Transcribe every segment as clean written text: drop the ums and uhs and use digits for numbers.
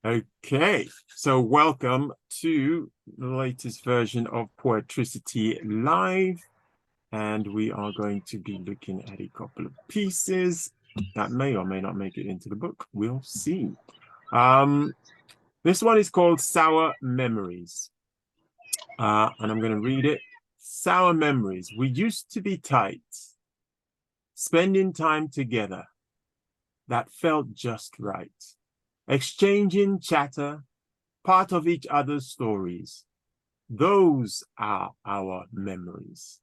Okay, so welcome to the latest version of Poetricity Live, and we are going to be looking at a couple of pieces that may or may not make it into the book. We'll see. This one is called Sour Memories, and I'm going to read it. Sour memories. We used to be tight, spending time together. That felt just right. Exchanging chatter, part of each other's stories. Those are our memories.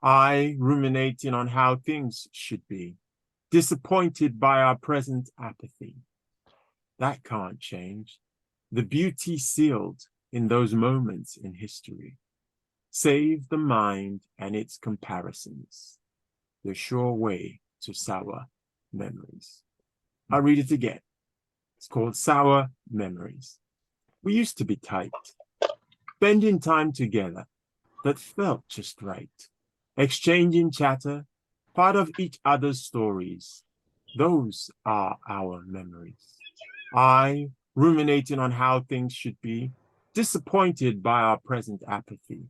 I ruminating on how things should be, disappointed by our present apathy. That can't change. The beauty sealed in those moments in history. Save the mind and its comparisons. The sure way to sour memories. I'll read it again. It's called Sour Memories. We used to be tight, spending time together that felt just right, exchanging chatter, part of each other's stories. Those are our memories. I, ruminating on how things should be, disappointed by our present apathy.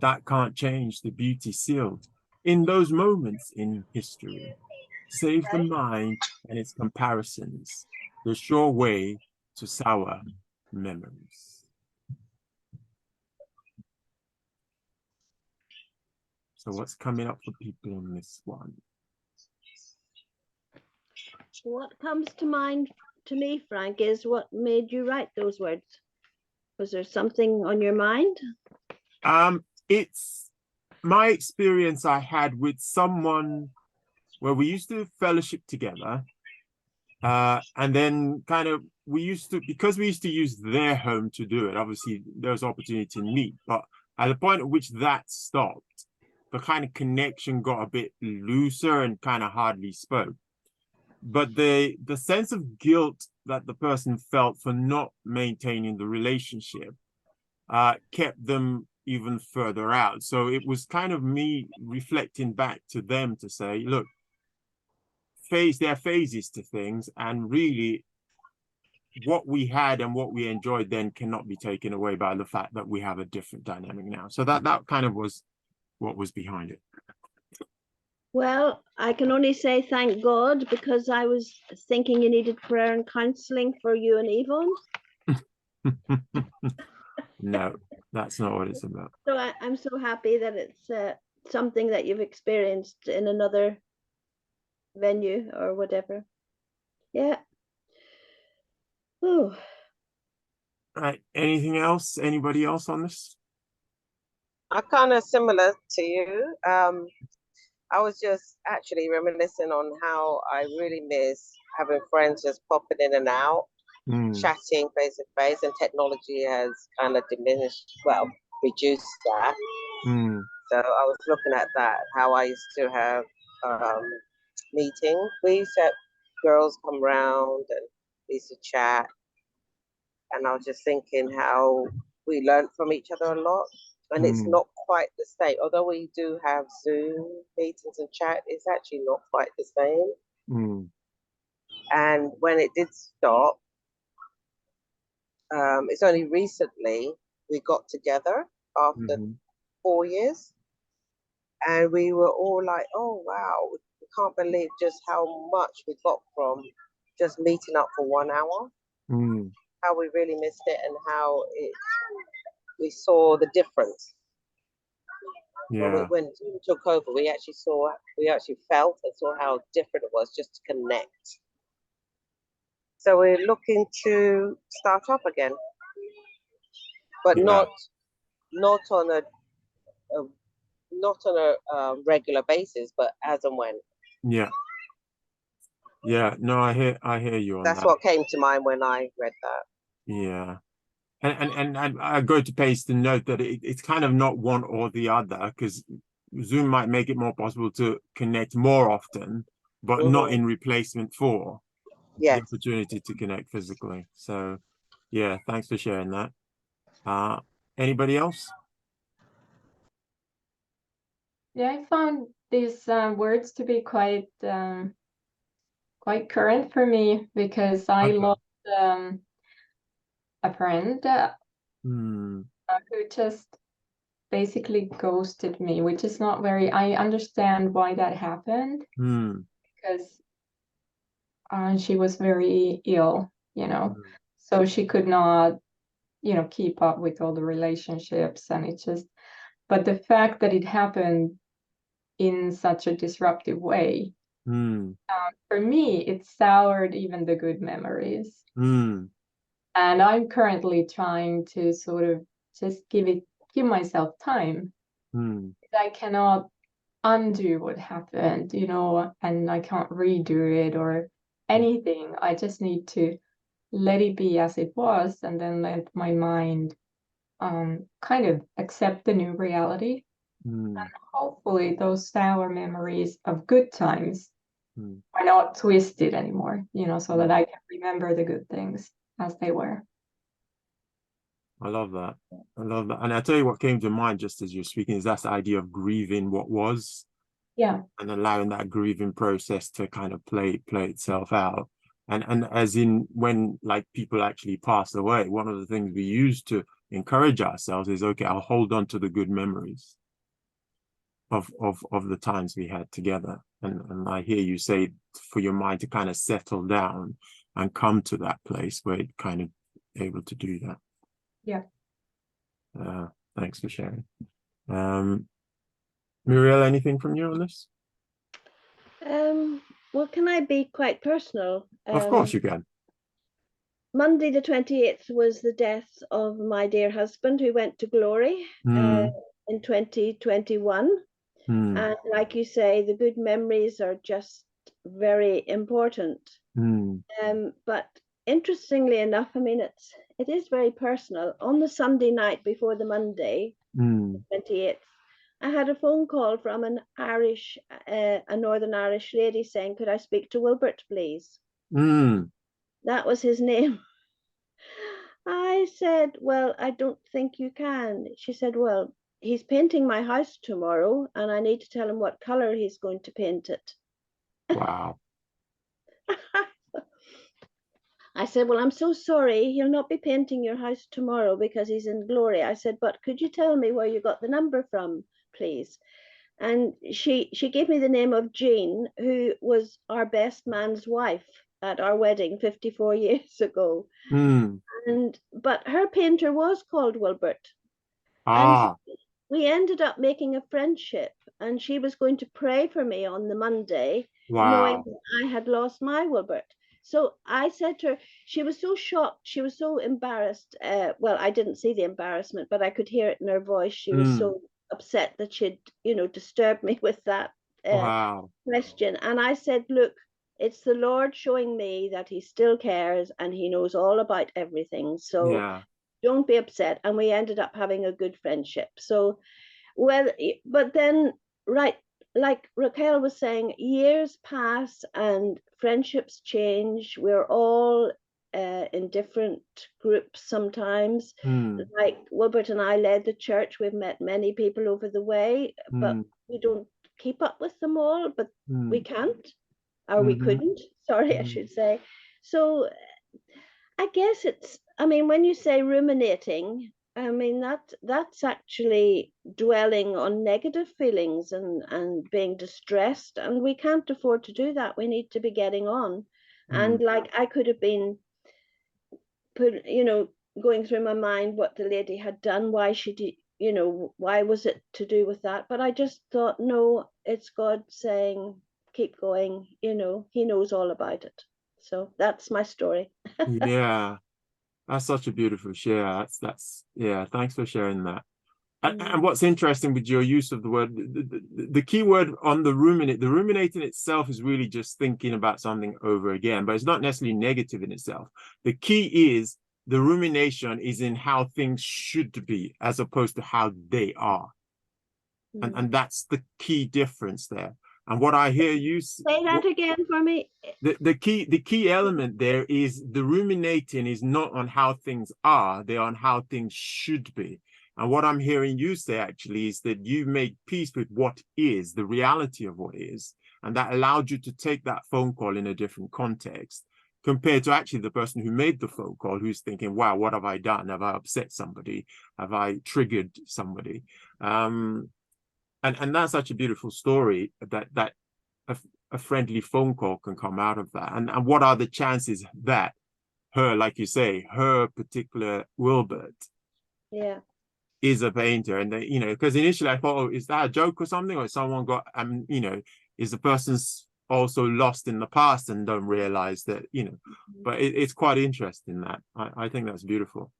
That can't change the beauty sealed in those moments in history. Save the mind and its comparisons, the sure way to sour memories. So what's coming up for people on this one? What comes to mind to me, Frank, is what made you write those words? Was there something on your mind? It's my experience I had with someone where we used to fellowship together. And then kind of because we used to use their home to do it, obviously there was opportunity to meet, but at the point at which that stopped, the kind of connection got a bit looser and kind of hardly spoke. But the sense of guilt that the person felt for not maintaining the relationship kept them even further out. So it was kind of me reflecting back to them to say, look, there are phases to things, and really what we had and what we enjoyed then cannot be taken away by the fact that we have a different dynamic now. So that kind of was what was behind it. Well, I can only say thank God, because I was thinking you needed prayer and counseling for you and Yvonne. No, that's not what it's about. So I'm so happy that it's something that you've experienced in another venue or whatever. Yeah. Oh. Right. Anything else? Anybody else on this? I'm kind of similar to you. I was just actually reminiscing on how I really miss having friends just popping in and out, chatting face to face, and technology has kind of diminished, well, reduced that. So I was looking at that, how I used to have meetings. We used to have girls come round and we used to chat. And I was just thinking how we learned from each other a lot. And it's not quite the same. Although we do have Zoom meetings and chat, it's actually not quite the same. And when it did stop, it's only recently we got together after 4 years. And we were all like, oh, wow, we can't believe just how much we got from just meeting up for 1 hour. How we really missed it, and how we saw the difference. Yeah. When Zoom took over, we actually felt and saw how different it was just to connect. So we're looking to start up again, but not on a regular basis, but as and when. Yeah, no, I hear you on that. That's what came to mind when I read that. Yeah. And I go to paste the note that it's kind of not one or the other, because Zoom might make it more possible to connect more often, but not in replacement for the opportunity to connect physically. So yeah, thanks for sharing that. Anybody else? Yeah, I found these words to be quite current for me, because I lost a friend who just basically ghosted me, which is not very, I understand why that happened, because she was very ill, you know, so she could not, you know, keep up with all the relationships, and it just, but the fact that it happened in such a disruptive way, for me, it soured even the good memories. And I'm currently trying to sort of just give myself time. I cannot undo what happened, you know, and I can't redo it or anything. I just need to let it be as it was, and then let my mind kind of accept the new reality. And hopefully those sour memories of good times are not twisted anymore, you know, so that I can remember the good things as they were. I love that. I love that. And I tell you what came to mind just as you're speaking is that's the idea of grieving what was. Yeah. And allowing that grieving process to kind of play itself out. And as in when like people actually pass away, one of the things we use to encourage ourselves is, okay, I'll hold on to the good memories of the times we had together. And I hear you say for your mind to kind of settle down and come to that place where it kind of able to do that. Yeah. Thanks for sharing. Muriel, anything from you on this? Well, can I be quite personal? Of course you can. Monday the 28th was the death of my dear husband who went to glory in 2021. And like you say, the good memories are just very important. But interestingly enough, I mean, it is very personal. On the Sunday night before the Monday, 28th, I had a phone call from an Irish, a Northern Irish lady saying, could I speak to Wilbert, please? That was his name. I said, well, I don't think you can. She said, well, he's painting my house tomorrow and I need to tell him what color he's going to paint it. Wow. I said, well, I'm so sorry. He'll not be painting your house tomorrow because he's in glory. I said, but could you tell me where you got the number from, please? And she gave me the name of Jean, who was our best man's wife at our wedding 54 years ago. But her painter was called Wilbert. And we ended up making a friendship, and she was going to pray for me on the Monday, knowing that I had lost my Wilbert. So I said to her, she was so shocked, she was so embarrassed. Well, I didn't see the embarrassment, but I could hear it in her voice. She was so upset that she'd, you know, disturbed me with that question. And I said, look, it's the Lord showing me that he still cares and he knows all about everything. So don't be upset. And we ended up having a good friendship. So, well, but then, right, like Raquel was saying, years pass and friendships change. We're all in different groups sometimes. Like Wilbert and I led the church. We've met many people over the way, but we don't keep up with them all, but we can't, or we couldn't, sorry, I should say. So I guess it's, I mean, when you say ruminating, I mean, that's actually dwelling on negative feelings and being distressed, and we can't afford to do that. We need to be getting on. And like I could have been going through my mind what the lady had done, why she did, you know, why was it to do with that? But I just thought, no, it's God saying, keep going, you know, he knows all about it. So that's my story. Yeah, that's such a beautiful share. That's yeah, thanks for sharing that. And what's interesting with your use of the word, the key word on the ruminating itself is really just thinking about something over again, but it's not necessarily negative in itself. The key is the rumination is in how things should be as opposed to how they are. And that's the key difference there. And what I hear you say that again for me. The key element there is the ruminating is not on how things are, they're on how things should be. And what I'm hearing you say actually is that you make peace with what is, the reality of what is, and that allowed you to take that phone call in a different context, compared to actually the person who made the phone call, who's thinking, wow, what have I done? Have I upset somebody? Have I triggered somebody? And that's such a beautiful story, that a friendly phone call can come out of that. And what are the chances that her, like you say, her particular Wilbert is a painter? And you know, because initially I thought, oh, is that a joke or something? Or someone got, you know, is the person's also lost in the past and don't realize that, you know, but it's quite interesting that. I think that's beautiful.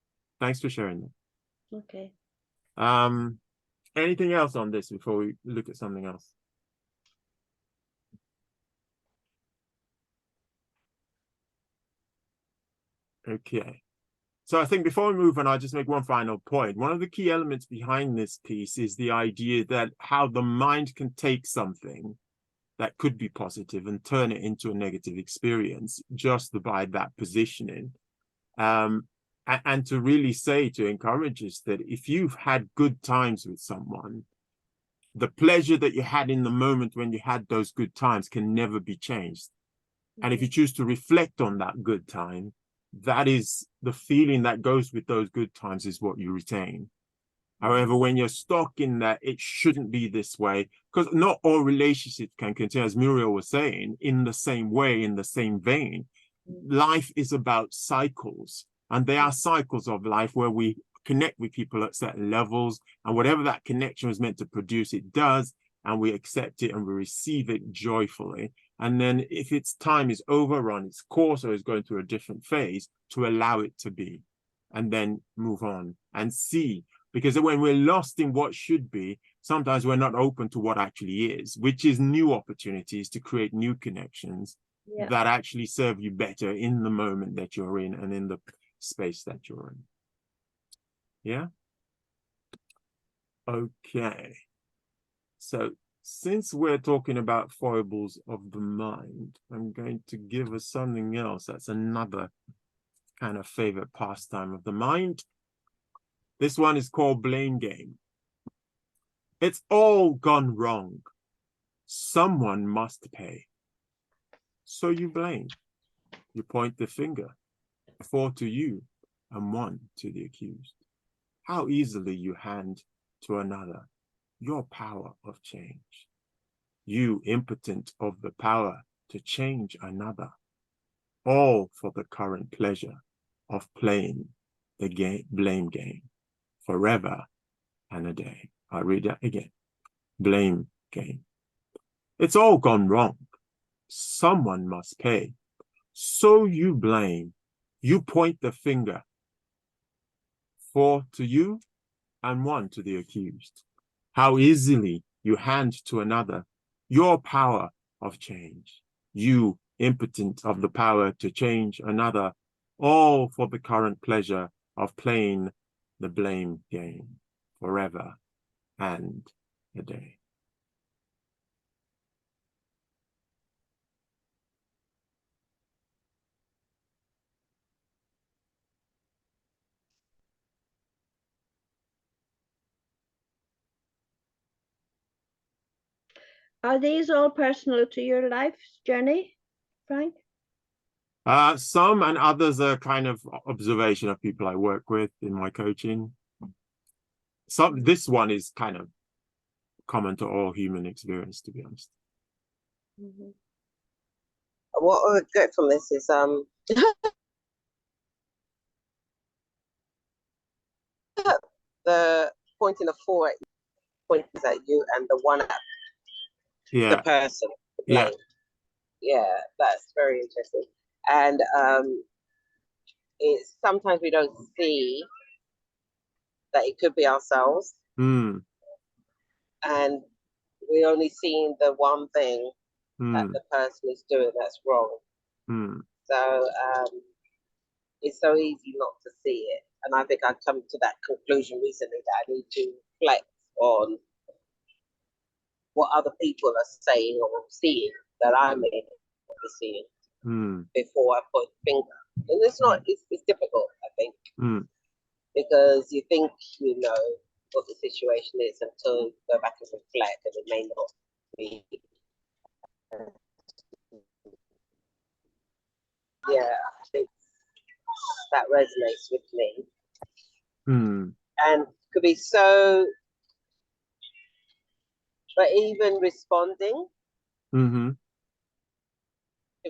Thanks for sharing that. Okay. Anything else on this before we look at something else? Okay. So I think before we move on, I'll just make one final point. One of the key elements behind this piece is the idea that how the mind can take something that could be positive and turn it into a negative experience just by that positioning. And to really say, to encourage us that if you've had good times with someone, the pleasure that you had in the moment when you had those good times can never be changed. And if you choose to reflect on that good time, that is the feeling that goes with those good times is what you retain. However, when you're stuck in that, it shouldn't be this way, because not all relationships can continue, as Muriel was saying, in the same way, in the same vein. Life is about cycles, and there are cycles of life where we connect with people at certain levels, and whatever that connection was meant to produce, it does, and we accept it and we receive it joyfully. And then if its time is overrun, its course, or is going through a different phase, to allow it to be, and then move on and see. Because when we're lost in what should be, sometimes we're not open to what actually is, which is new opportunities to create new connections that actually serve you better in the moment that you're in and in the space that you're in. Yeah? Okay. So since we're talking about foibles of the mind, I'm going to give us something else. That's another kind of favorite pastime of the mind. This one is called blame game. It's all gone wrong. Someone must pay. So you blame. You point the finger, 4 to you and 1 to the accused. How easily you hand to another your power of change. You impotent of the power to change another, all for the current pleasure of playing the game, blame game, forever and a day. I read that again. Blame game. It's all gone wrong. Someone must pay. So you blame. You point the finger, 4 to you and 1 to the accused. How easily you hand to another your power of change. You impotent of the power to change another, all for the current pleasure of playing the blame game forever and a day. Are these all personal to your life's journey, Frank? Some, and others are kind of observation of people I work with in my coaching. This one is kind of common to all human experience, to be honest. What I get from this is the pointing the 4 points at you and the 1 at the person. Like, yeah, that's very interesting. And it's sometimes we don't see that it could be ourselves, and we're only seeing the one thing that the person is doing that's wrong. So it's so easy not to see it. And I think I've come to that conclusion recently that I need to reflect on what other people are saying or seeing that I may not be seeing before I point the finger. And it's not, it's difficult, I think, because you think you know what the situation is until you go back and reflect, and it may not be. yeah, I think that resonates with me. And could be so, but even responding to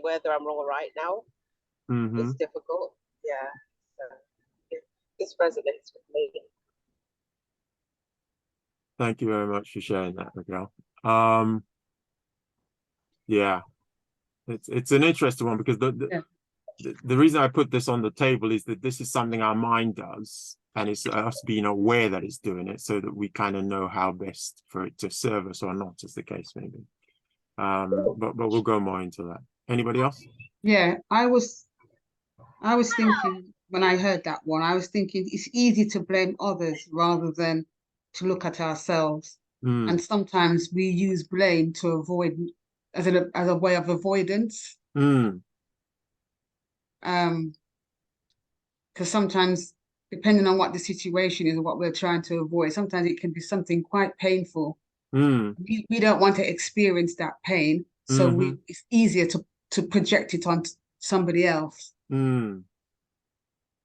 whether I'm wrong or right now is difficult. Yeah, so this resonates with me. Thank you very much for sharing that, Miguel. Yeah, it's an interesting one because the reason I put this on the table is that this is something our mind does, and it's us being aware that it's doing it so that we kind of know how best for it to serve us or not, as the case may be. But we'll go more into that. Anybody else? Yeah, I was thinking when I heard that one, I was thinking it's easy to blame others rather than to look at ourselves. And sometimes we use blame to avoid as a way of avoidance. Because sometimes, depending on what the situation is or what we're trying to avoid, sometimes it can be something quite painful. We don't want to experience that pain, so it's easier to project it on somebody else.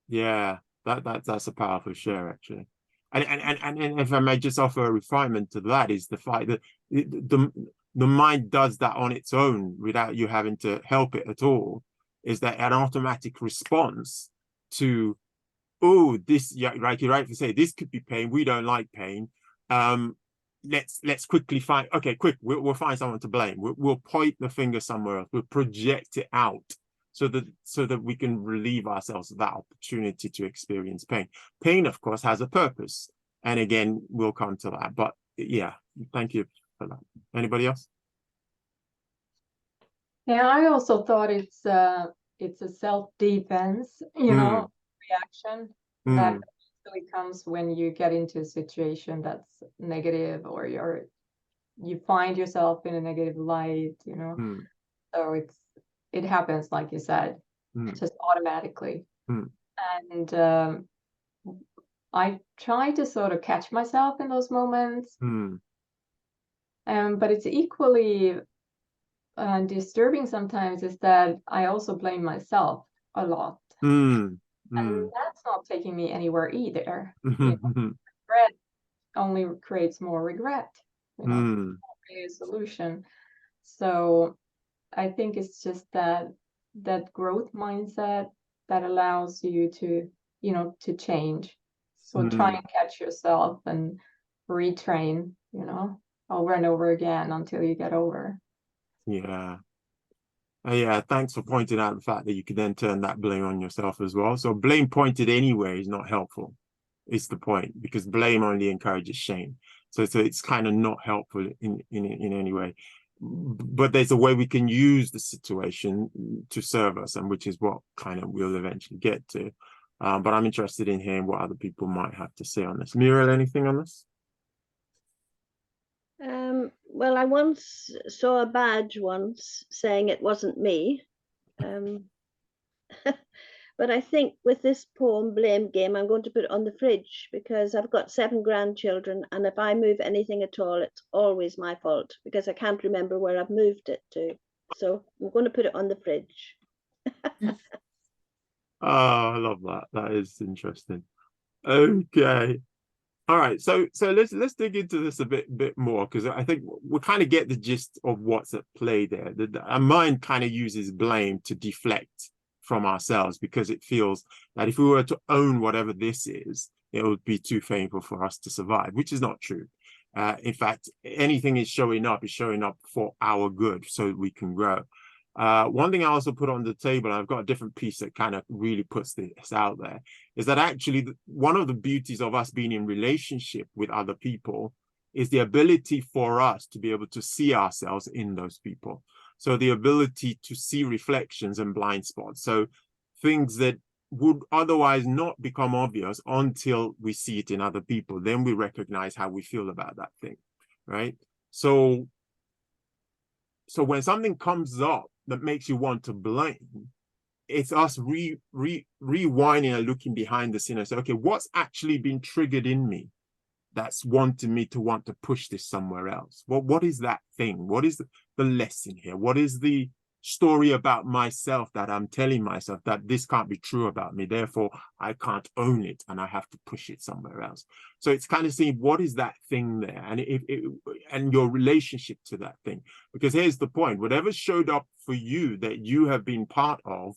Yeah, that's a powerful share, actually. And if I may just offer a refinement to that, is the fact that the mind does that on its own without you having to help it at all. Is that an automatic response to, oh, this, yeah, like you rightly say, this could be pain. We don't like pain. Let's quickly find, okay, quick, we'll find someone to blame. We'll point the finger somewhere else. We'll project it out so that we can relieve ourselves of that opportunity to experience pain. Pain, of course, has a purpose. And again, we'll come to that. But yeah, thank you for that. Anybody else? Yeah, I also thought it's a self-defense, reaction that usually comes when you get into a situation that's negative, or you find yourself in a negative light, So it happens, like you said, just automatically. And I try to sort of catch myself in those moments. But it's equally disturbing sometimes is that I also blame myself a lot. And that's not taking me anywhere either. Regret only creates more regret. It's not really a solution. So I think it's just that growth mindset that allows you to, to change. So try and catch yourself and retrain, over and over again until you get over. Yeah. Yeah, thanks for pointing out the fact that you can then turn that blame on yourself as well. So blame pointed anywhere is not helpful. It's the point, because blame only encourages shame. So it's kind of not helpful in any way. But there's a way we can use the situation to serve us, and which is what kind of we'll eventually get to. But I'm interested in hearing what other people might have to say on this. Muriel, anything on this? Well, I once saw a badge once saying it wasn't me. But I think with this poem blame game, I'm going to put it on the fridge, because I've got 7 grandchildren, and if I move anything at all, it's always my fault, because I can't remember where I've moved it to. So I'm going to put it on the fridge. Oh, I love that. That is interesting. Okay. All right, so let's dig into this a bit more, because I think we kind of get the gist of what's at play there. Our mind kind of uses blame to deflect from ourselves, because it feels that if we were to own whatever this is, it would be too painful for us to survive, which is not true. In fact, anything is showing up for our good, so that we can grow. One thing I also put on the table, and I've got a different piece that kind of really puts this out there, is that actually one of the beauties of us being in relationship with other people is the ability for us to be able to see ourselves in those people. So the ability to see reflections and blind spots. So things that would otherwise not become obvious until we see it in other people. Then we recognize how we feel about that thing, right? So when something comes up that makes you want to blame, it's us rewinding and looking behind the scene and say, okay, what's actually been triggered in me that's wanting me to want to push this somewhere else? What is that thing? What is the lesson here? What is the story about myself that I'm telling myself that this can't be true about me, therefore I can't own it and I have to push it somewhere else. So it's kind of seeing what is that thing there, and and your relationship to that thing. Because here's the point: whatever showed up for you that you have been part of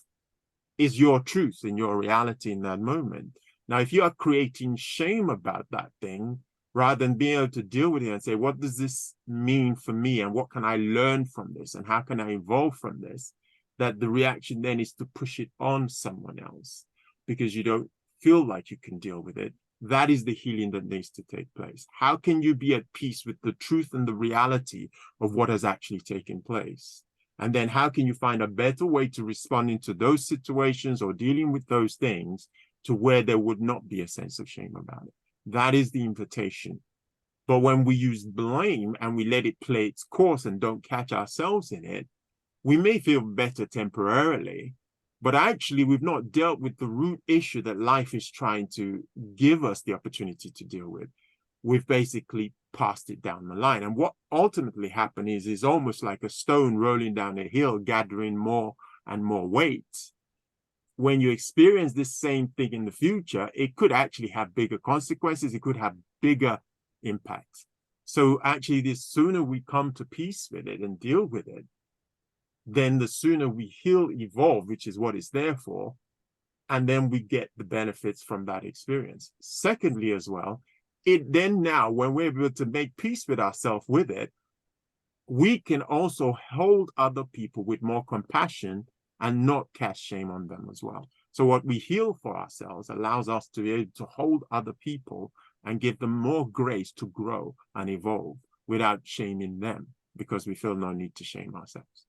is your truth and your reality in that moment. Now, if you are creating shame about that thing, rather than being able to deal with it and say, what does this mean for me? And what can I learn from this? And how can I evolve from this? That the reaction then is to push it on someone else because you don't feel like you can deal with it. That is the healing that needs to take place. How can you be at peace with the truth and the reality of what has actually taken place? And then how can you find a better way to respond into those situations or dealing with those things to where there would not be a sense of shame about it? That is the invitation. But when we use blame and we let it play its course and don't catch ourselves in it, we may feel better temporarily, but actually we've not dealt with the root issue that life is trying to give us the opportunity to deal with. We've basically passed it down the line. And what ultimately happened is almost like a stone rolling down a hill, gathering more and more weight. When you experience this same thing in the future, it could actually have bigger consequences. It could have bigger impacts. So actually, the sooner we come to peace with it and deal with it, then the sooner we heal, evolve, which is what it's there for, and then we get the benefits from that experience. Secondly, as well, it then now, when we're able to make peace with ourselves with it, we can also hold other people with more compassion and not cast shame on them as well. So what we heal for ourselves allows us to be able to hold other people and give them more grace to grow and evolve without shaming them, because we feel no need to shame ourselves.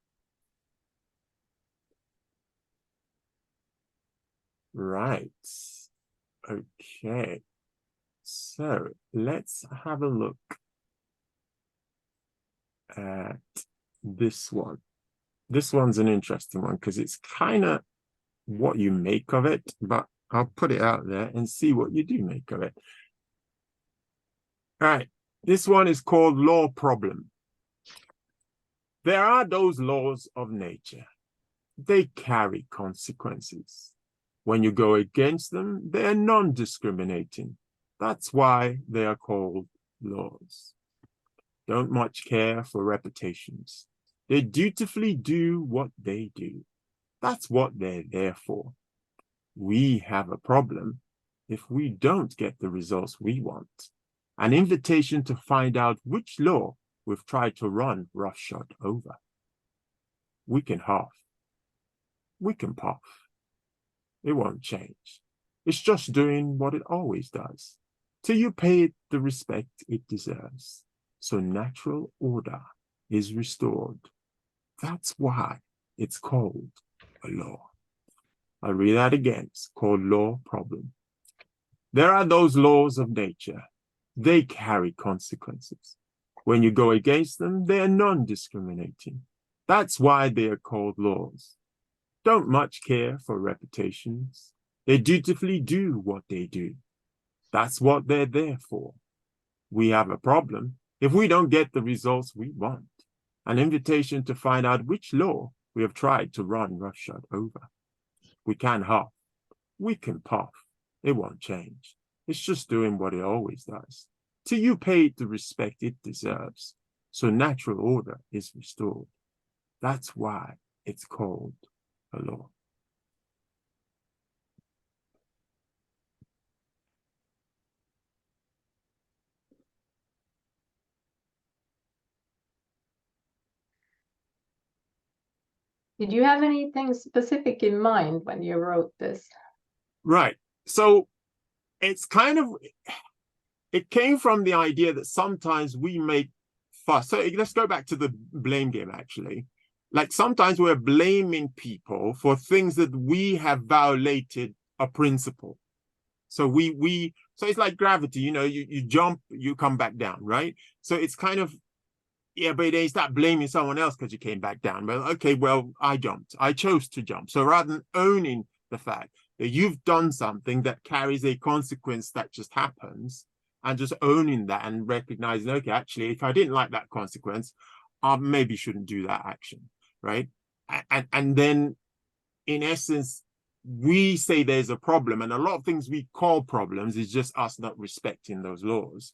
Right. Okay. So let's have a look at this one. This one's an interesting one because it's kind of what you make of it, but I'll put it out there and see what you do make of it. All right. This one is called law problem. There are those laws of nature. They carry consequences. When you go against them, they are non-discriminating. That's why they are called laws. Don't much care for reputations. They dutifully do what they do. That's what they're there for. We have a problem if we don't get the results we want. An invitation to find out which law we've tried to run roughshod over. We can huff. We can puff. It won't change. It's just doing what it always does, till you pay it the respect it deserves. So natural order is restored. That's why it's called a law. I'll read that again. It's called law problem. There are those laws of nature. They carry consequences. When you go against them, they are non-discriminating. That's why they are called laws. Don't much care for reputations. They dutifully do what they do. That's what they're there for. We have a problem if we don't get the results we want. An invitation to find out which law we have tried to run roughshod over. We can huff. We can puff. It won't change. It's just doing what it always does, till you pay it the respect it deserves. So natural order is restored. That's why it's called a law. Did you have anything specific in mind when you wrote this? Right. So it's kind of, it came from the idea that sometimes we make fuss. So let's go back to the blame game, actually. Like sometimes we're blaming people for things that we have violated a principle. So so it's like gravity, you jump, you come back down, right? So it's kind of, yeah, but they start blaming someone else because you came back down. Well, okay, well, I jumped. I chose to jump. So rather than owning the fact that you've done something that carries a consequence that just happens, and just owning that and recognizing, okay, actually, if I didn't like that consequence, I maybe shouldn't do that action, right? And then in essence, we say there's a problem, and a lot of things we call problems is just us not respecting those laws.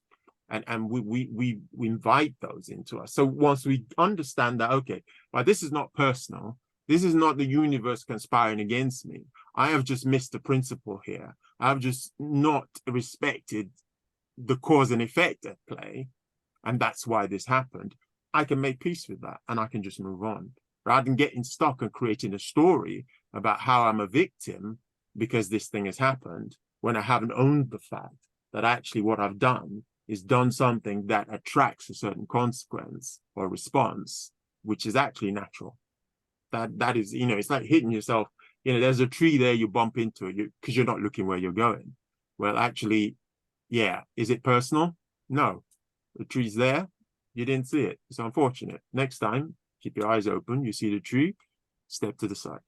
And we invite those into us. So once we understand that, okay, but this is not personal, this is not the universe conspiring against me. I have just missed the principle here. I've just not respected the cause and effect at play, and that's why this happened. I can make peace with that, and I can just move on, rather than getting stuck and creating a story about how I'm a victim because this thing has happened, when I haven't owned the fact that actually what I've done is done something that attracts a certain consequence or response, which is actually natural. That is, you know, it's like hitting yourself. You know, there's a tree there, you bump into it because you're not looking where you're going. Well, actually, yeah, is it personal? No, the tree's there, you didn't see it. It's unfortunate. Next time, keep your eyes open, you see the tree, step to the side.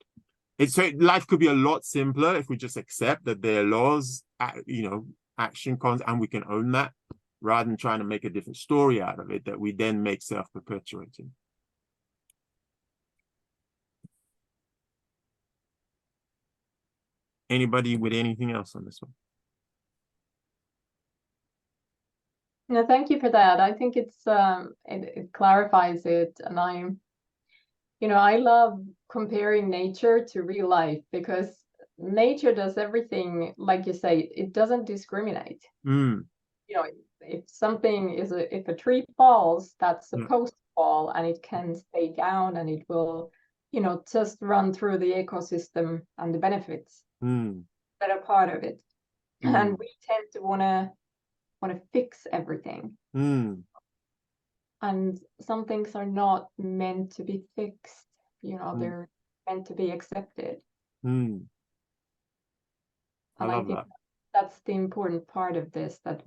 So life could be a lot simpler if we just accept that there are laws, you know, action cons, and we can own that, rather than trying to make a different story out of it that we then make self-perpetuating. Anybody with anything else on this one? No, thank you for that. I think it's it clarifies it, and I love comparing nature to real life, because nature does everything, like you say, it doesn't discriminate. You know, if something is if a tree falls, that's supposed to fall, and it can stay down, and it will, you know, just run through the ecosystem and the benefits that are part of it. And we tend to want to fix everything. And some things are not meant to be fixed, you know, they're meant to be accepted. And I think that's the important part of this, that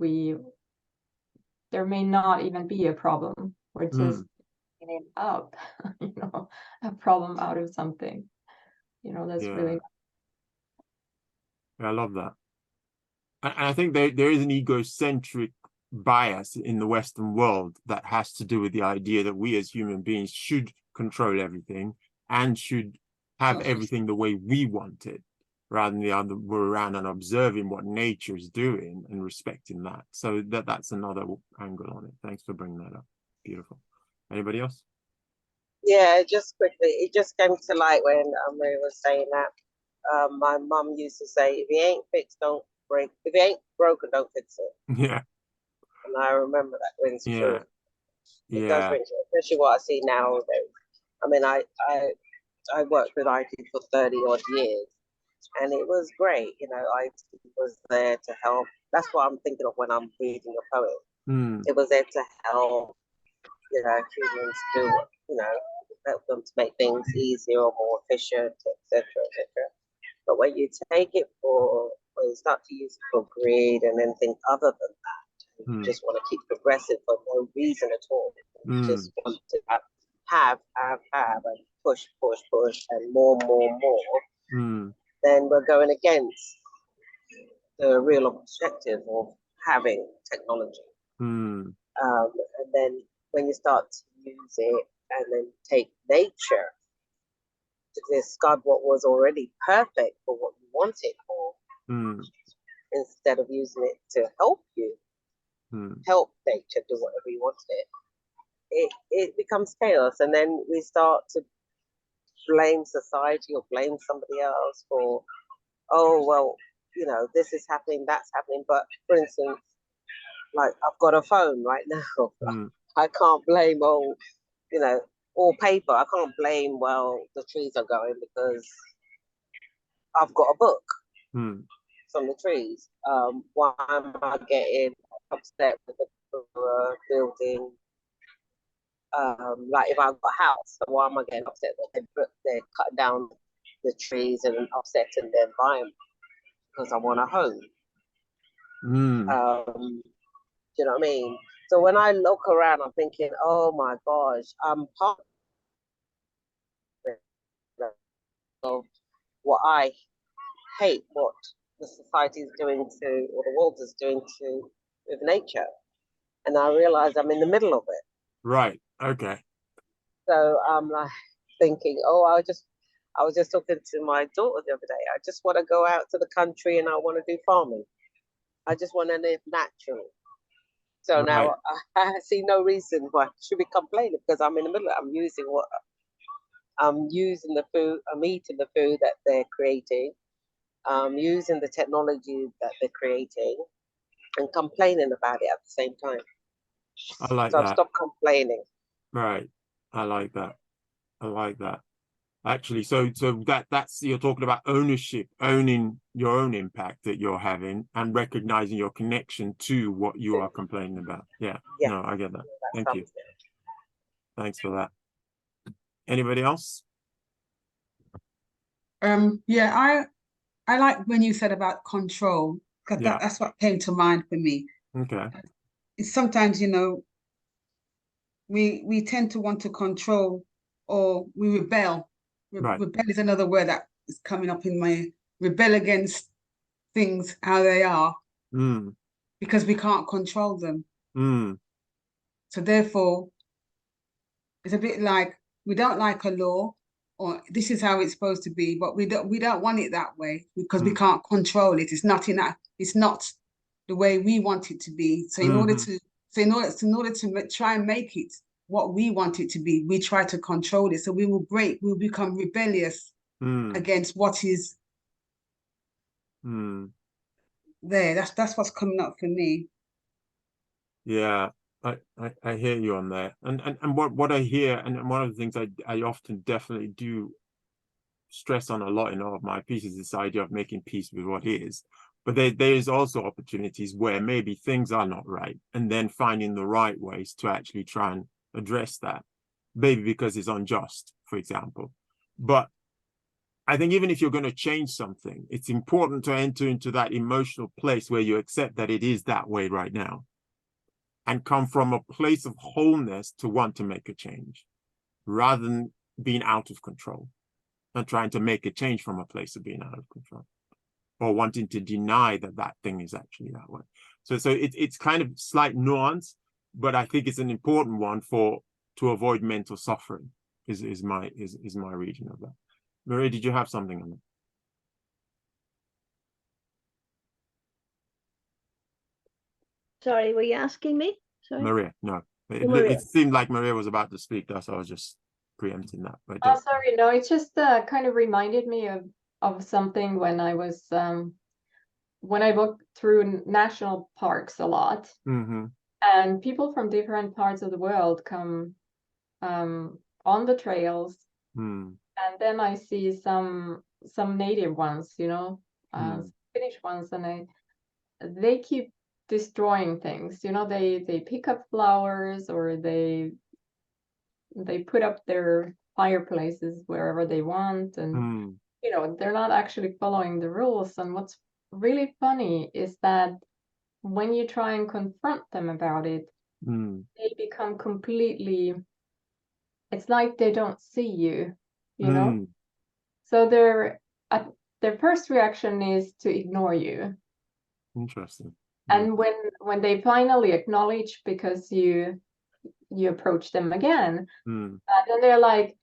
there may not even be a problem. We're just getting up, you know, a problem out of something. You know, that's really. I love that. And I think there is an egocentric bias in the Western world that has to do with the idea that we as human beings should control everything and should have everything the way we want it, rather than the other way around, and observing what nature is doing and respecting that. So that's another angle on it. Thanks for bringing that up. Beautiful. Anybody else? Yeah, just quickly, it just came to light when Maria was saying that. My mum used to say, if you ain't fixed, don't break. If you ain't broken, don't fix it. Yeah. And I remember that rings true. It does ring true, especially what I see now. I mean, I worked with IT for 30 odd years, and it was great. You know, IT was there to help. That's what I'm thinking of when I'm reading a poem. It was there to help, you know, humans do, you know, help them to make things easier or more efficient, etc., etc. But when you take it when you start to use it for greed and anything other than that, you just want to keep progressive for no reason at all. You just want to have, and push, and more, then we're going against the real objective of having technology. And then when you start to use it and then take nature to discard what was already perfect for what you want it for, instead of using it to help you, help nature do whatever you want it becomes chaos. And then we start to blame society or blame somebody else for, oh, well, you know, this is happening, that's happening. But for instance, like I've got a phone right now. I can't blame, you know, or paper. I can't blame, well, the trees are going because I've got a book from the trees. Why am I getting upset with the building? Like if I've got a house, so why am I getting upset that they're cutting down the trees and upsetting the environment? Because I want a home. Do you know what I mean? So when I look around, I'm thinking, oh my gosh, I'm part of what I hate, what the society is doing to, or the world is doing to, with nature. And I realize I'm in the middle of it. Right. Okay. So I'm like, thinking, oh, I was just talking to my daughter the other day. I just want to go out to the country and I want to do farming. I just want to live natural. So Right. now I see no reason why I should be complaining, because I'm in the middle. I'm using the food. I'm eating the food that they're creating. Using the technology that they're creating, and complaining about it at the same time. I like So I've that. stopped complaining. Right. I like that. I like that. Actually, so that's you're talking about ownership, owning your own impact that you're having and recognizing your connection to what you are complaining about. Yeah. No, I get that. Thank you. Thanks for that. Anybody else? Yeah, I like when you said about control, because that's what came to mind for me. Okay. It's sometimes, you know, we tend to want to control, or we rebel. Right. Rebel is another word that is coming up in my rebel against things how they are, because we can't control them. So therefore, it's a bit like we don't like a law, or this is how it's supposed to be, but we don't want it that way because we can't control it. It's not the way we want it to be. So in order to try and make it what we want it to be, we try to control it. So we'll become rebellious against what is there. That's what's coming up for me. Yeah, I hear you on that. And what I hear, and one of the things I often definitely do stress on a lot in all of my pieces, is this idea of making peace with what is. But there is also opportunities where maybe things are not right, and then finding the right ways to actually try and address that, maybe because it's unjust, for example. But I think even if you're going to change something, it's important to enter into that emotional place where you accept that it is that way right now, and come from a place of wholeness to want to make a change, rather than being out of control and trying to make a change from a place of being out of control, or wanting to deny that that thing is actually that way. So it's kind of slight nuance, but I think it's an important one to avoid mental suffering. Is my reading of that. Maria, did you have something on that? Sorry, were you asking me? Sorry. Maria, no. Maria. It seemed like Maria was about to speak, so I was just preempting that. But oh, sorry, no, it just kind of reminded me of something when I was when I walked through national parks a lot, and people from different parts of the world come on the trails, and then I see some native ones, you know, Finnish ones, and they keep destroying things, you know. They pick up flowers, or they put up their fireplaces wherever they want, and you know, they're not actually following the rules. And what's really funny is that when you try and confront them about it, they become completely, it's like they don't see you, you know. So their first reaction is to ignore you. Interesting. And when they finally acknowledge, because you approach them again, then they're like,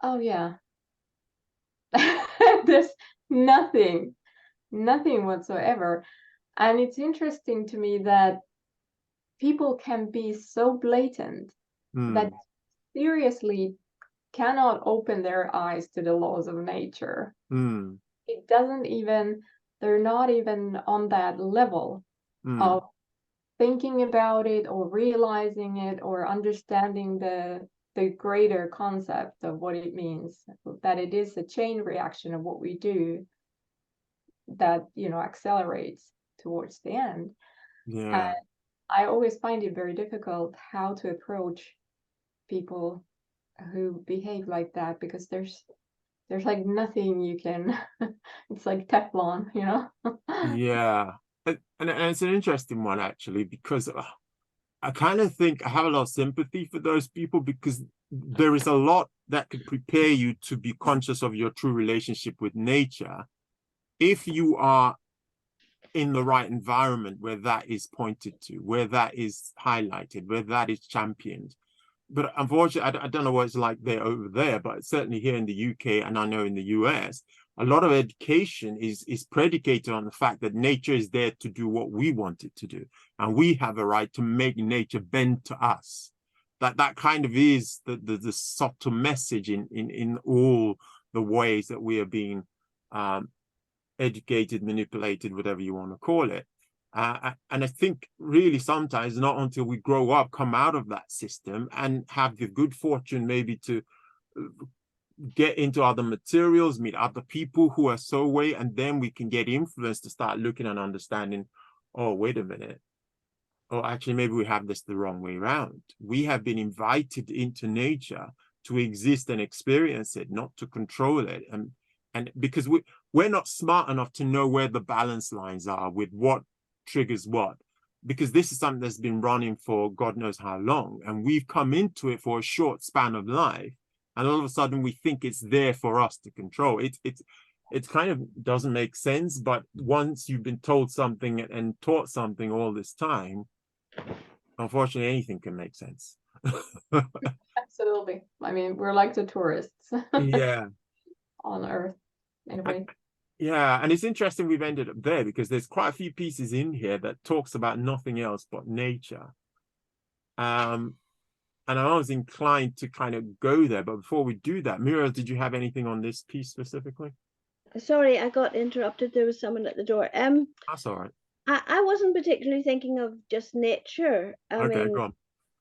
oh yeah, there's nothing whatsoever. And it's interesting to me that people can be so blatant that seriously cannot open their eyes to the laws of nature. It doesn't even, they're not even on that level of thinking about it, or realizing it, or understanding the greater concept of what it means, that it is a chain reaction of what we do that, you know, accelerates towards the end. And I always find it very difficult how to approach people who behave like that, because there's like nothing you can it's like Teflon, you know. Yeah. And it's an interesting one, actually, because I kind of think I have a lot of sympathy for those people, because there is a lot that could prepare you to be conscious of your true relationship with nature if you are in the right environment where that is pointed to, where that is highlighted, where that is championed. but unfortunately, I don't know what it's like there over there, but certainly here in the UK, and I know in the US, a lot of education is predicated on the fact that nature is there to do what we want it to do, and we have a right to make nature bend to us. That kind of is the subtle message in all the ways that we are being educated, manipulated, whatever you want to call it. And I think really sometimes not until we grow up, come out of that system and have the good fortune maybe to get into other materials, meet other people who are so way, and then we can get influence to start looking and understanding, oh, wait a minute. Oh, actually, maybe we have this the wrong way around. We have been invited into nature to exist and experience it, not to control it. And because we're not smart enough to know where the balance lines are with what triggers what, because this is something that's been running for God knows how long, and we've come into it for a short span of life, and all of a sudden we think it's there for us to control. It kind of doesn't make sense, but once you've been told something and taught something all this time, unfortunately anything can make sense. Absolutely. I mean, we're like the tourists. Yeah. On Earth, in a way. Yeah, and it's interesting we've ended up there, because there's quite a few pieces in here that talks about nothing else but nature. And I was inclined to kind of go there, but before we do that, Muriel, did you have anything on this piece specifically? Sorry, I got interrupted. There was someone at the door. That's all right. I wasn't particularly thinking of just nature. I mean, go on.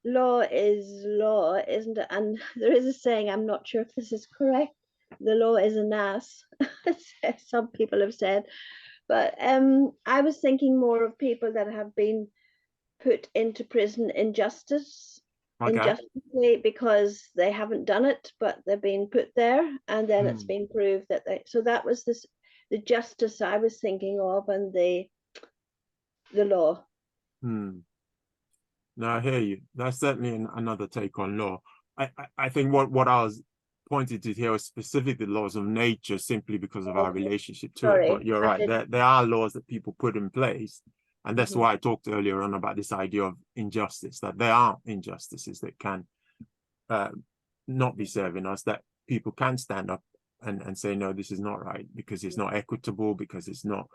law is law, isn't it? And there is a saying, I'm not sure if this is correct, the law is an ass, some people have said. But I was thinking more of people that have been put into prison injusticely, because they haven't done it, but they've been put there, and then it's been proved that they. So that was the justice I was thinking of, and the law. No, I hear you. That's certainly another take on law. I think what I was pointed to here was specifically the laws of nature, simply because of our relationship to it. But you're right, there are laws that people put in place. And that's why I talked earlier on about this idea of injustice, that there are injustices that can not be serving us, that people can stand up and say, no, this is not right, because it's not equitable, because it's not.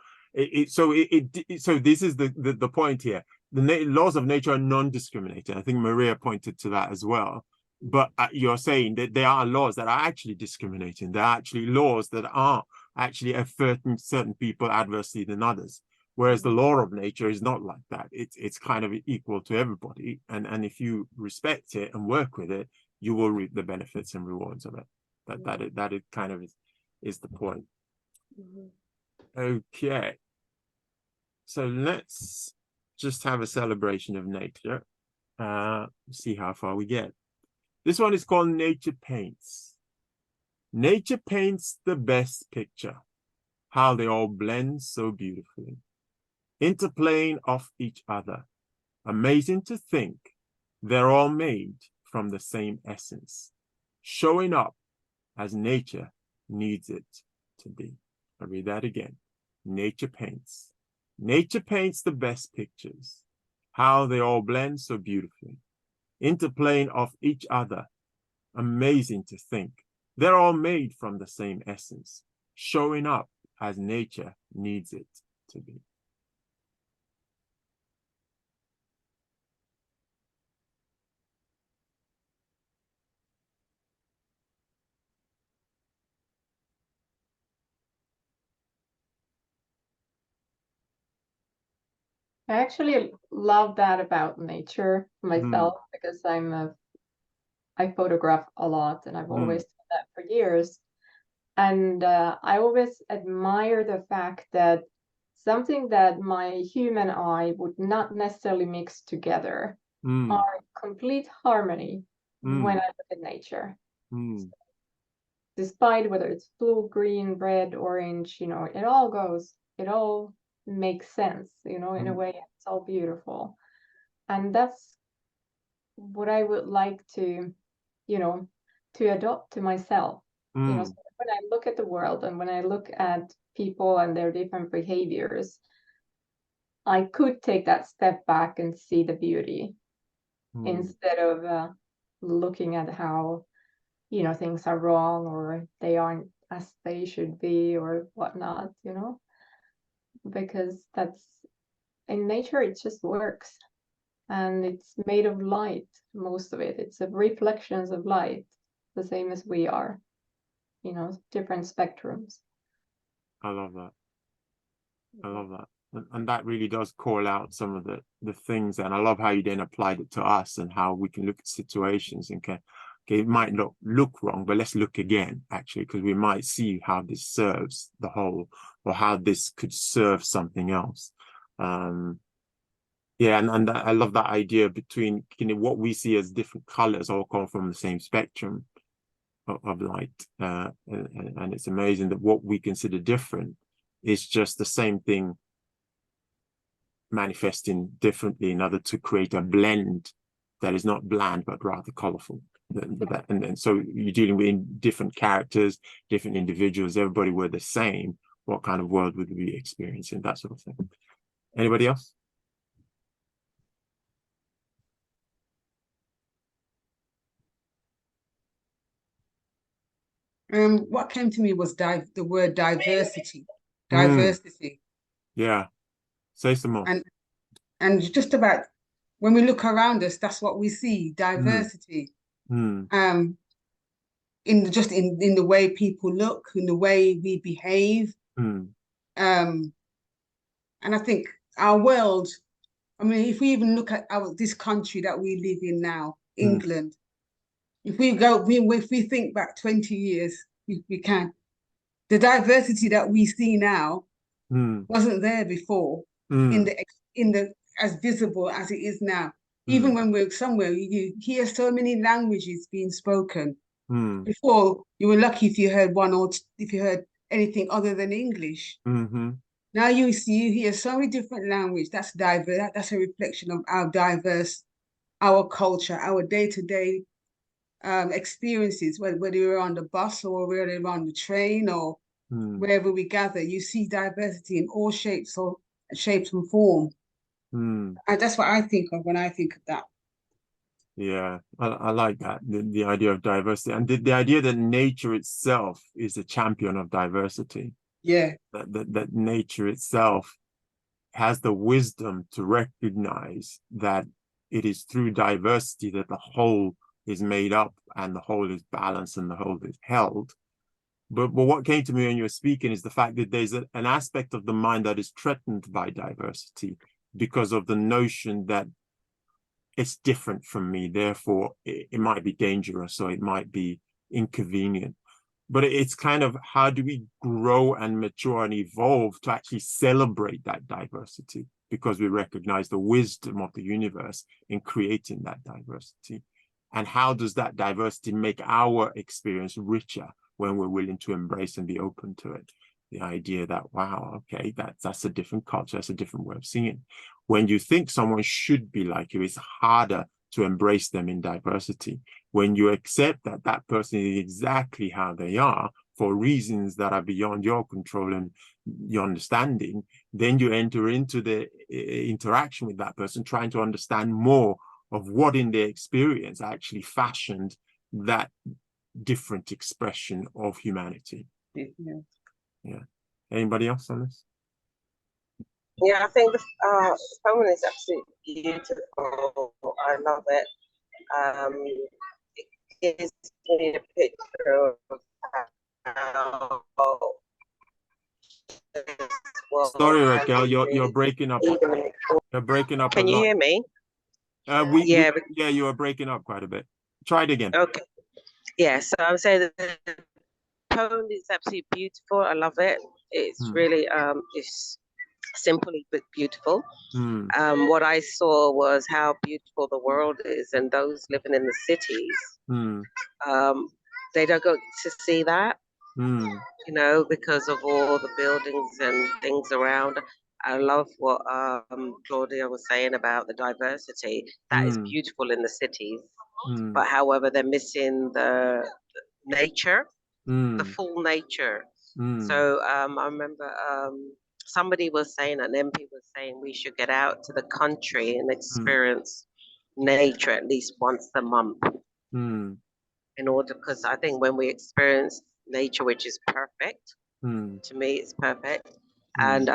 So this is the point here. The laws of nature are non-discriminating. I think Maria pointed to that as well. But you're saying that there are laws that are actually discriminating. There are actually laws that are actually affecting certain people adversely than others. Whereas the law of nature is not like that. It's kind of equal to everybody. And if you respect it and work with it, you will reap the benefits and rewards of it. That it kind of is the point. Okay. So let's just have a celebration of nature. See how far we get. This one is called Nature Paints. Nature paints the best picture, how they all blend so beautifully, interplaying off each other. Amazing to think they're all made from the same essence, showing up as nature needs it to be. I'll read that again. Nature paints. Nature paints the best pictures, how they all blend so beautifully, interplaying off each other. Amazing to think they're all made from the same essence, showing up as nature needs it to be. I actually love that about nature myself, because I photograph a lot, and I've always done that for years. And I always admire the fact that something that my human eye would not necessarily mix together are complete harmony when I look at nature. So, despite whether it's blue, green, red, orange, it all makes sense, in a way. It's all beautiful. And that's what I would like to adopt to myself. So when I look at the world, and when I look at people and their different behaviors, I could take that step back and see the beauty instead of looking at how, you know, things are wrong or they aren't as they should be or whatnot, you know, because that's in nature, it just works. And it's made of light, most of it. It's a reflections of light, the same as we are, you know, different spectrums. I love that. I love that. And that really does call out some of the things. And I love how you then applied it to us and how we can look at situations and okay, it might not look wrong, but let's look again, actually, because we might see how this serves the whole or how this could serve something else. Yeah, and I love that idea between, you know, what we see as different colors all come from the same spectrum of light. And it's amazing that what we consider different is just the same thing manifesting differently in order to create a blend that is not bland, but rather colorful. And so you're dealing with different characters, different individuals, everybody were the same. What kind of world would we be experiencing? That sort of thing. Anybody else? What came to me was the word diversity. Diversity. Yeah. Say some more. And just about when we look around us, that's what we see, diversity. In the way people look, in the way we behave. And I think our world, I mean, if we even look at this country that we live in now, England, if we think back 20 years, we can. The diversity that we see now wasn't there before in the as visible as it is now. Even when we're somewhere, you hear so many languages being spoken. Before, you were lucky if you heard one or if you heard anything other than English. Now you hear so many different languages. That's diverse. That's a reflection of how diverse our culture, our day-to-day experiences, whether you're on the bus or whether you're on the train or wherever we gather, you see diversity in all shapes and form. And that's what I think of when I think of that. Yeah, I like that, the idea of diversity and the idea that nature itself is a champion of diversity. Yeah. That nature itself has the wisdom to recognize that it is through diversity that the whole is made up and the whole is balanced and the whole is held. But what came to me when you were speaking is the fact that there's an aspect of the mind that is threatened by diversity because of the notion that it's different from me, therefore it might be dangerous or it might be inconvenient. But it's kind of how do we grow and mature and evolve to actually celebrate that diversity, because we recognize the wisdom of the universe in creating that diversity. And how does that diversity make our experience richer when we're willing to embrace and be open to it? The idea that, wow, okay, that's a different culture, that's a different way of seeing it. When you think someone should be like you, it's harder to embrace them in diversity. When you accept that that person is exactly how they are for reasons that are beyond your control and your understanding, then you enter into the interaction with that person, trying to understand more of what in their experience actually fashioned that different expression of humanity. Yeah. Anybody else on this? Yeah, I think the poem is absolutely beautiful. I love it. It gives me a picture of how Sorry, Raquel, you're breaking up. You're breaking up. Can you hear me? Yeah, you are breaking up quite a bit. Try it again. Okay. Yeah, so I'm saying that the poem is absolutely beautiful. I love it. It's really it's simply but beautiful. What I saw was how beautiful the world is, and those living in the cities, they don't go to see that, you know, because of all the buildings and things around. I love what Claudia was saying about the diversity. That is beautiful in the cities, but however, they're missing the nature, the full nature. So I remember somebody was saying, an MP was saying, we should get out to the country and experience nature at least once a month. in order, because I think when we experience nature, which is perfect, to me, it's perfect, and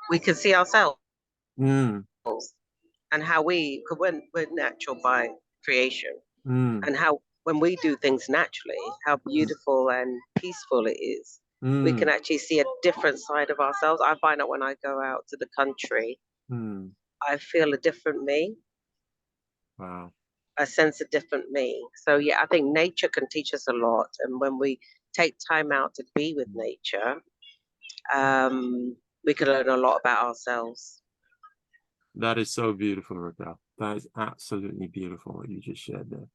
we can see ourselves and how cause we're natural by creation, and how when we do things naturally, how beautiful and peaceful it is. We can actually see a different side of ourselves. I find that when I go out to the country, I feel a different me. Wow. I sense a different me. So yeah, I think nature can teach us a lot. And when we take time out to be with nature, we can learn a lot about ourselves. That is so beautiful, Raquel. That is absolutely beautiful what you just shared there.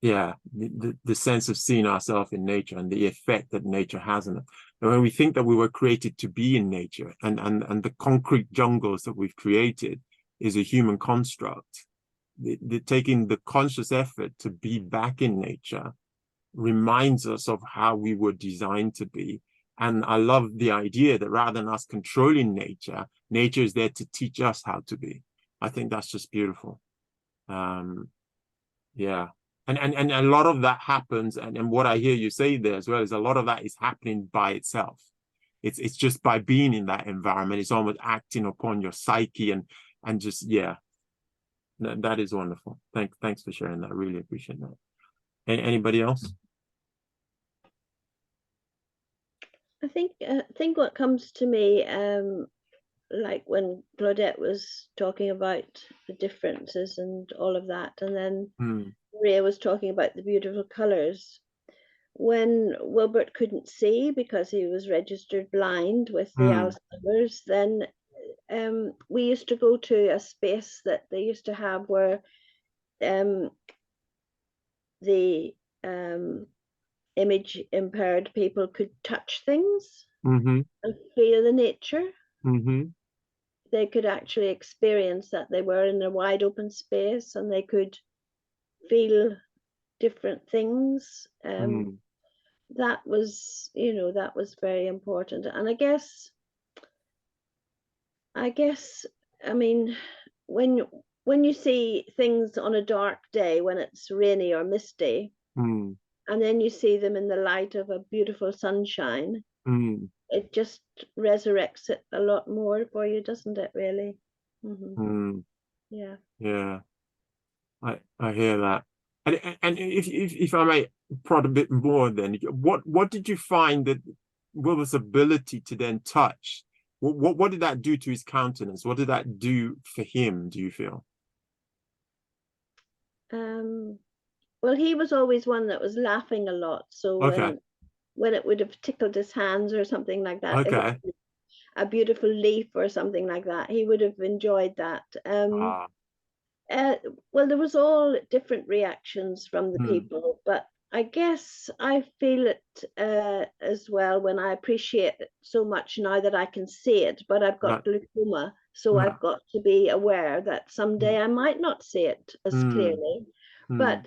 Yeah, the sense of seeing ourselves in nature and the effect that nature has on us. And when we think that we were created to be in nature, and the concrete jungles that we've created is a human construct, taking the conscious effort to be back in nature reminds us of how we were designed to be. And I love the idea that rather than us controlling nature, nature is there to teach us how to be. I think that's just beautiful. Yeah. And a lot of that happens, and what I hear you say there as well is a lot of that is happening by itself. It's just by being in that environment, it's almost acting upon your psyche and just, yeah. That is wonderful. Thanks for sharing that. I really appreciate that. Anybody else? I think what comes to me, like when Claudette was talking about the differences and all of that, and then Maria was talking about the beautiful colors. When Wilbert couldn't see because he was registered blind with the Alzheimer's, then we used to go to a space that they used to have where the image impaired people could touch things and feel the nature. They could actually experience that they were in a wide open space and they could feel different things. That was, that was very important. And I guess, I mean, when you see things on a dark day, when it's rainy or misty, and then you see them in the light of a beautiful sunshine, it just resurrects it a lot more for you, doesn't it, really? Yeah, I hear that. And if I may prod a bit more, then what did you find that Wilber's ability to then touch? What did that do to his countenance? What did that do for him, do you feel? Well, he was always one that was laughing a lot. So when it would have tickled his hands or something like that, if it was a beautiful leaf or something like that, he would have enjoyed that. Well, there was all different reactions from the people, but I guess I feel it as well when I appreciate it so much now that I can see it, but I've got glaucoma, so I've got to be aware that someday I might not see it as clearly, but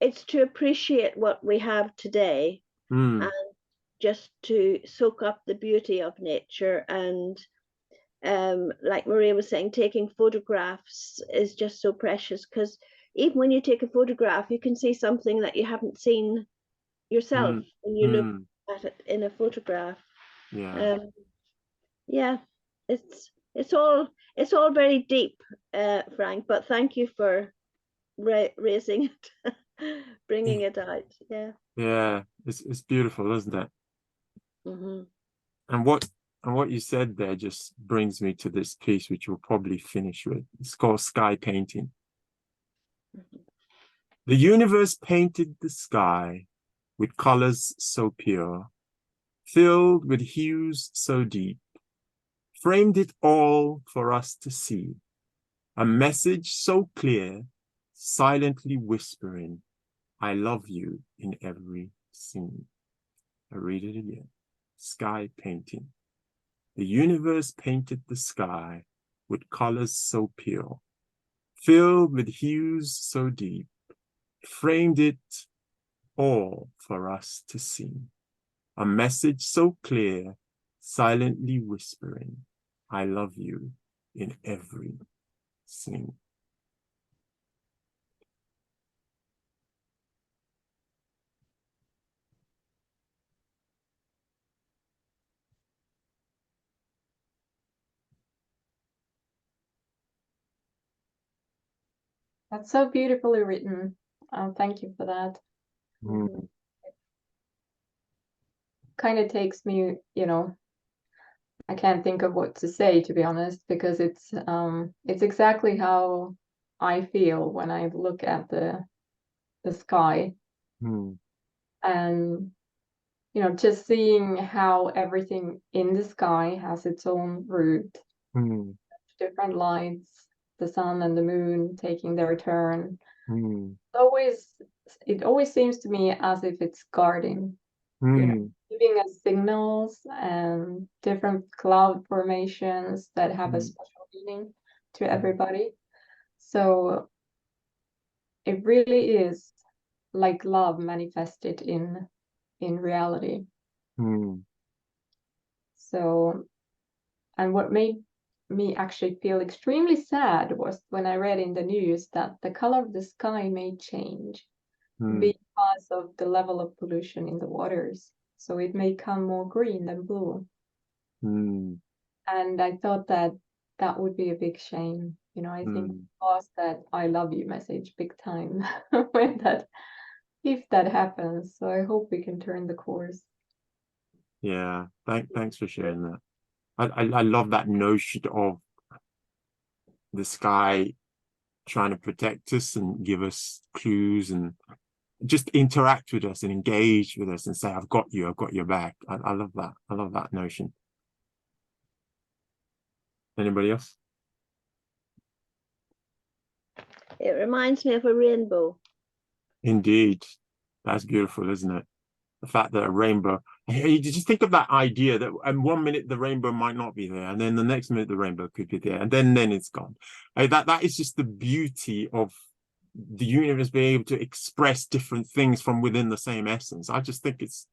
it's to appreciate what we have today and just to soak up the beauty of nature. And like Maria was saying, taking photographs is just so precious, because even when you take a photograph, you can see something that you haven't seen yourself when you look at it in a photograph. Yeah, it's all very deep, Frank, but thank you for raising it, bringing it out. Yeah, it's beautiful, isn't it? And what you said there just brings me to this piece, which we'll probably finish with. It's called Sky Painting. The universe painted the sky with colors so pure, filled with hues so deep, framed it all for us to see, a message so clear, silently whispering, I love you in every scene. I read it again. Sky Painting. The universe painted the sky with colors so pure, filled with hues so deep, framed it all for us to see. A message so clear, silently whispering, I love you in every scene. That's so beautifully written. Thank you for that. Mm. Kind of takes me, you know, I can't think of what to say, to be honest, because it's exactly how I feel when I look at the sky. Mm. And you know, just seeing how everything in the sky has its own route, Mm. different lights, the sun and the moon taking their turn. Mm. It always seems to me as if it's guarding, you know, giving us signals and different cloud formations that have a special meaning to everybody. So it really is like love manifested in reality. Mm. So, and what made me actually feel extremely sad was when I read in the news that the color of the sky may change because of the level of pollution in the waters. So it may come more green than blue. And I thought that that would be a big shame. You know, I think we lost that I love you message big time when that, if that happens. So I hope we can turn the course. Yeah, thanks for sharing that. I love that notion of the sky trying to protect us and give us clues and just interact with us and engage with us and say, I've got you, I've got your back. I love that. I love that notion. Anybody else? It reminds me of a rainbow. Indeed. That's beautiful, isn't it? The fact that a rainbow, you just think of that idea that in 1 minute the rainbow might not be there, and then the next minute the rainbow could be there, and then it's gone. That is just the beauty of the universe being able to express different things from within the same essence. I just think it's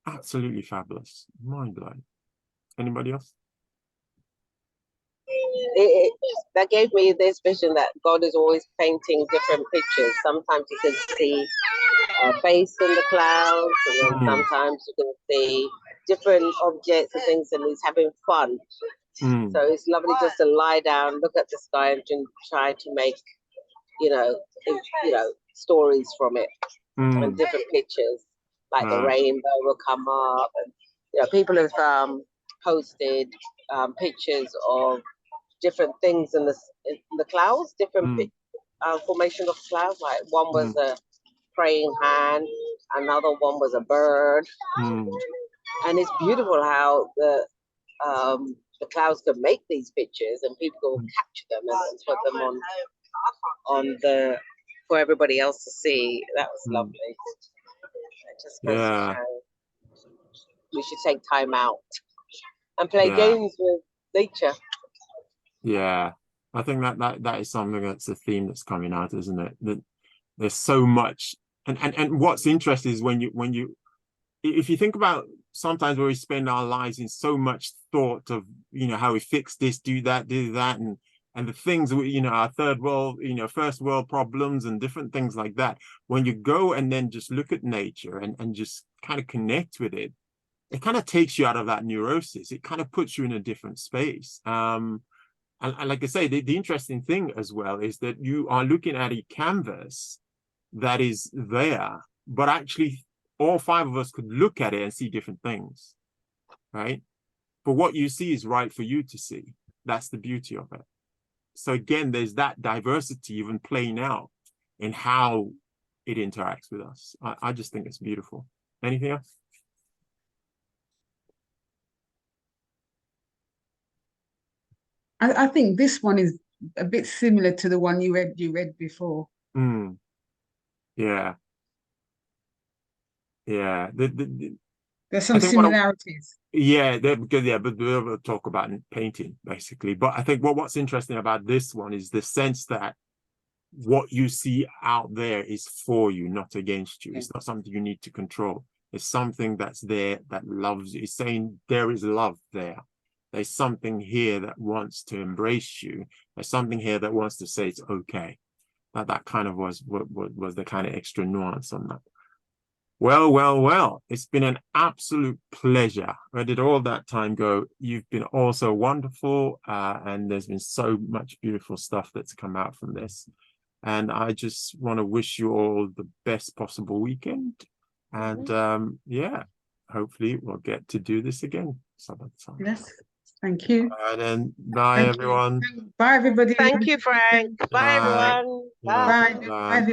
absolutely fabulous. Mind blowing. Anybody else? That gave me this vision that God is always painting different pictures. Sometimes you can see a face in the clouds, and then sometimes you can see different objects and things, and he's having fun. So it's lovely just to lie down, look at the sky, and try to make, stories from it and different pictures. Like the rainbow will come up, and people have posted pictures of different things in the clouds, different formation of clouds. Like one was a praying hand, another one was a bird, and it's beautiful how the clouds can make these pictures, and people will capture them and put them on the for everybody else to see. That was lovely. It just goes to show we should take time out and play games with nature. Yeah, I think that is something that's a theme that's coming out, isn't it? That there's so much, and what's interesting is when you if you think about sometimes where we spend our lives in so much thought of how we fix this, do that, and the things our third world, first world problems and different things like that. When you go and then just look at nature and just kind of connect with it, it kind of takes you out of that neurosis. It kind of puts you in a different space. And like I say, the interesting thing as well is that you are looking at a canvas that is there, but actually all five of us could look at it and see different things, right? But what you see is right for you to see. That's the beauty of it. So again, there's that diversity even playing out in how it interacts with us. I just think it's beautiful. Anything else? I think this one is a bit similar to the one you read before. Yeah. There's some similarities. But we'll talk about painting basically. But I think what's interesting about this one is the sense that what you see out there is for you, not against you. It's not something you need to control. It's something that's there that loves you. It's saying there is love there. There's something here that wants to embrace you. There's something here that wants to say it's okay. That kind of was the kind of extra nuance on that. Well, it's been an absolute pleasure. Where did all that time go? You've been also wonderful, and there's been so much beautiful stuff that's come out from this. And I just want to wish you all the best possible weekend. And yeah, hopefully we'll get to do this again some other time. Yes, thank you. And then bye, everyone. Bye, everybody. Thank you, Frank. Bye, everyone. Bye. Bye. Bye, everyone.